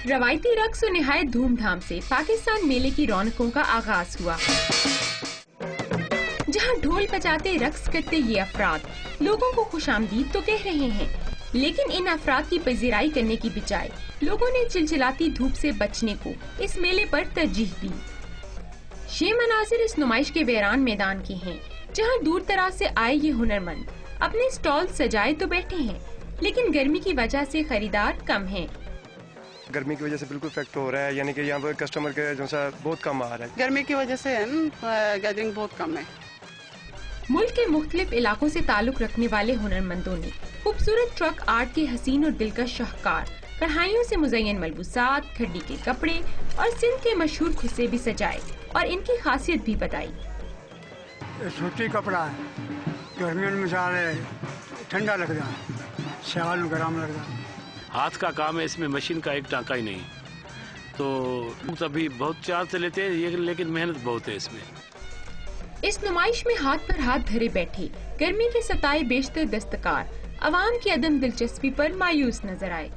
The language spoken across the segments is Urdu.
روایتی رقص و نہایت دھوم دھام سے پاکستان میلے کی رونقوں کا آغاز ہوا، جہاں ڈھول بجاتے رقص کرتے یہ افراد لوگوں کو خوش آمدید تو کہہ رہے ہیں، لیکن ان افراد کی پذیرائی کرنے کی بجائے لوگوں نے چلچلاتی دھوپ سے بچنے کو اس میلے پر ترجیح دی۔ یہ مناظر اس نمائش کے ویران میدان کے ہیں، جہاں دور دراز سے آئے یہ ہنرمند اپنے سٹال سجائے تو بیٹھے ہیں، لیکن گرمی کی وجہ سے خریدار کم ہیں۔ گرمی کی وجہ سے بالکل افیکٹ ہو رہا ہے، یعنی کہ یہاں پر کسٹمر کے جو سا بہت کم آ رہا ہے۔ گرمی کی وجہ سے گیدرنگ بہت کم ہے۔ ملک کے مختلف علاقوں سے تعلق رکھنے والے ہنرمندوں نے خوبصورت ٹرک آرٹ کے حسین اور دلکش شاہکار کڑھائیوں سے مزین ملبوسات، کھڈی کے کپڑے اور سندھ کے مشہور کھسے بھی سجائے اور ان کی خاصیت بھی بتائی۔ سوتی کپڑا ہے، گرمیوں میں زیادہ ٹھنڈا لگتا ہے، سیال میں گرم لگتا ہے۔ ہاتھ کا کام ہے، اس میں مشین کا ایک ٹانکا ہی نہیں، تو ابھی بہت چارج لیتے ہیں، لیکن محنت بہت ہے اس میں۔ اس نمائش میں ہاتھ پر ہاتھ دھرے بیٹھے گرمی کے ستائے بیشتر دستکار عوام کی عدم دلچسپی پر مایوس نظر آئے۔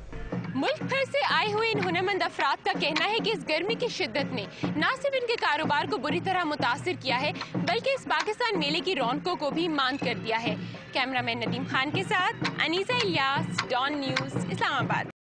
ملک بھر سے آئے ہوئے ان ہنرمند افراد کا کہنا ہے کہ اس گرمی کی شدت نے نہ صرف ان کے کاروبار کو بری طرح متاثر کیا ہے، بلکہ اس پاکستان میلے کی رونقوں کو بھی ماند کر دیا ہے۔ کیمرہ مین ندیم خان کے ساتھ انیسہ الیاس، ڈان نیوز، اسلام آباد۔